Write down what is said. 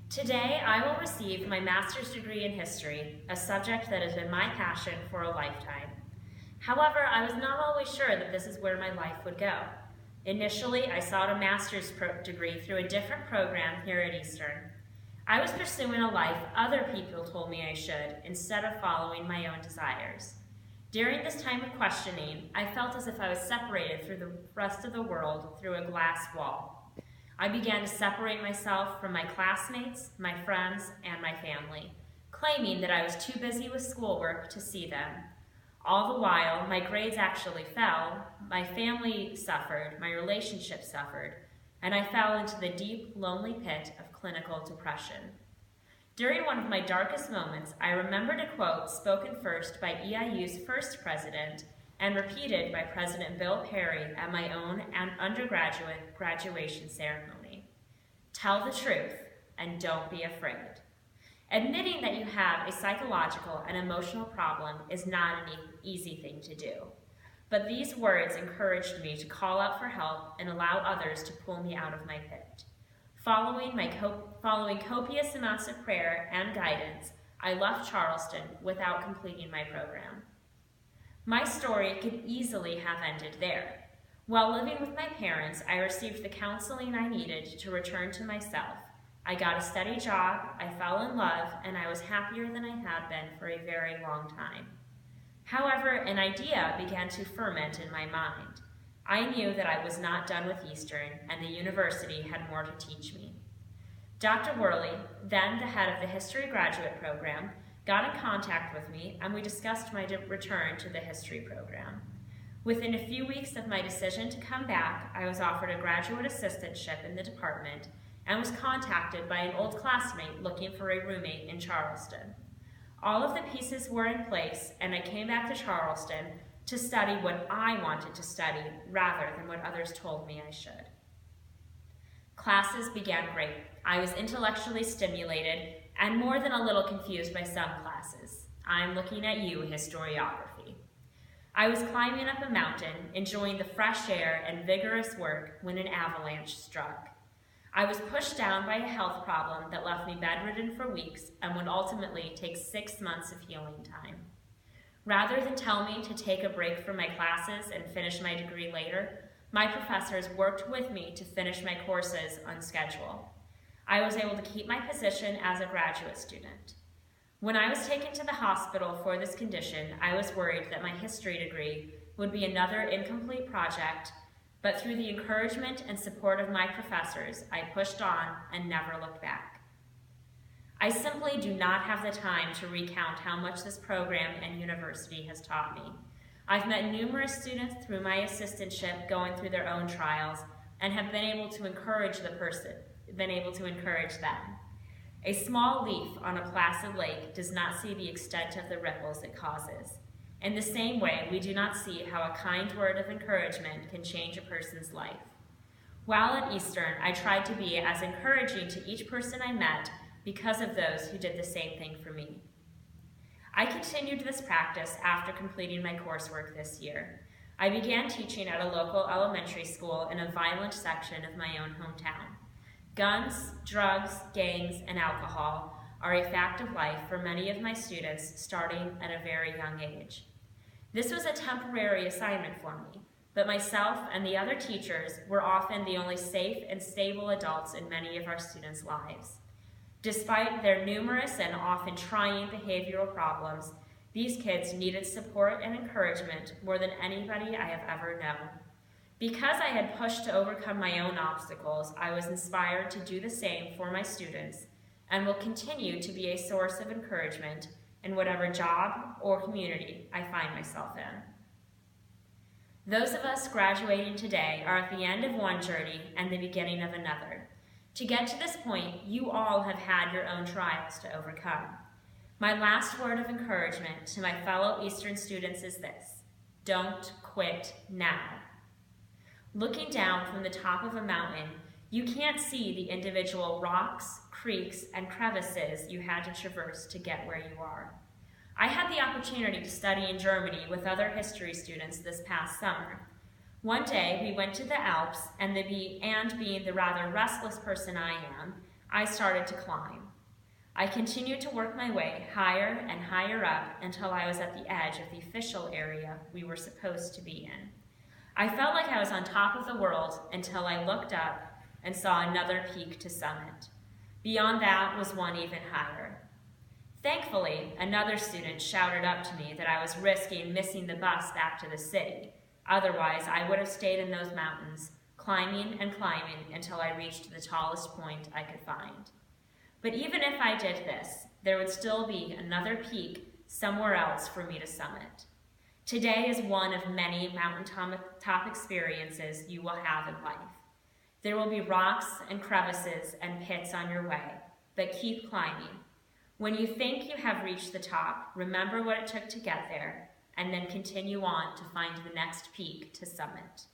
Today, I will receive my master's degree in history, a subject that has been my passion for a lifetime. However, I was not always sure that this is where my life would go. Initially, I sought a master's degree through a different program here at Eastern. I was pursuing a life other people told me I should, instead of following my own desires. During this time of questioning, I felt as if I was separated from the rest of the world through a glass wall. I began to separate myself from my classmates, my friends, and my family, claiming that I was too busy with schoolwork to see them. All the while, my grades actually fell, my family suffered, my relationships suffered, and I fell into the deep, lonely pit of clinical depression. During one of my darkest moments, I remembered a quote spoken first by EIU's first president and repeated by President Bill Perry at my own undergraduate graduation ceremony. Tell the truth and don't be afraid. Admitting that you have a psychological and emotional problem is not an easy thing to do. But these words encouraged me to call out for help and allow others to pull me out of my pit. Following copious amounts of prayer and guidance, I left Charleston without completing my program. My story could easily have ended there. While living with my parents, I received the counseling I needed to return to myself. I got a steady job, I fell in love, and I was happier than I had been for a very long time. However, an idea began to ferment in my mind. I knew that I was not done with Eastern, and the university had more to teach me. Dr. Worley, then the head of the history graduate program, got in contact with me, and we discussed my return to the history program. Within a few weeks of my decision to come back, I was offered a graduate assistantship in the department and was contacted by an old classmate looking for a roommate in Charleston. All of the pieces were in place, and I came back to Charleston to study what I wanted to study rather than what others told me I should. Classes began great. I was intellectually stimulated and more than a little confused by some classes. I'm looking at you, historiography. I was climbing up a mountain, enjoying the fresh air and vigorous work when an avalanche struck. I was pushed down by a health problem that left me bedridden for weeks and would ultimately take 6 months of healing time. Rather than tell me to take a break from my classes and finish my degree later, my professors worked with me to finish my courses on schedule. I was able to keep my position as a graduate student. When I was taken to the hospital for this condition, I was worried that my history degree would be another incomplete project, but through the encouragement and support of my professors, I pushed on and never looked back. I simply do not have the time to recount how much this program and university has taught me. I've met numerous students through my assistantship going through their own trials and have been able to encourage them. A small leaf on a placid lake does not see the extent of the ripples it causes. In the same way, we do not see how a kind word of encouragement can change a person's life. While at Eastern, I tried to be as encouraging to each person I met because of those who did the same thing for me. I continued this practice after completing my coursework this year. I began teaching at a local elementary school in a violent section of my own hometown. Guns, drugs, gangs, and alcohol are a fact of life for many of my students starting at a very young age. This was a temporary assignment for me, but myself and the other teachers were often the only safe and stable adults in many of our students' lives. Despite their numerous and often trying behavioral problems, these kids needed support and encouragement more than anybody I have ever known. Because I had pushed to overcome my own obstacles, I was inspired to do the same for my students and will continue to be a source of encouragement in whatever job or community I find myself in. Those of us graduating today are at the end of one journey and the beginning of another. To get to this point, you all have had your own trials to overcome. My last word of encouragement to my fellow Eastern students is this: don't quit now. Looking down from the top of a mountain, you can't see the individual rocks, creeks, and crevices you had to traverse to get where you are. I had the opportunity to study in Germany with other history students this past summer. One day, we went to the Alps, and being the rather restless person I am, I started to climb. I continued to work my way higher and higher up until I was at the edge of the official area we were supposed to be in. I felt like I was on top of the world until I looked up and saw another peak to summit. Beyond that was one even higher. Thankfully, another student shouted up to me that I was risking missing the bus back to the city. Otherwise, I would have stayed in those mountains, climbing and climbing until I reached the tallest point I could find. But even if I did this, there would still be another peak somewhere else for me to summit. Today is one of many mountaintop experiences you will have in life. There will be rocks and crevices and pits on your way, but keep climbing. When you think you have reached the top, remember what it took to get there, and then continue on to find the next peak to summit.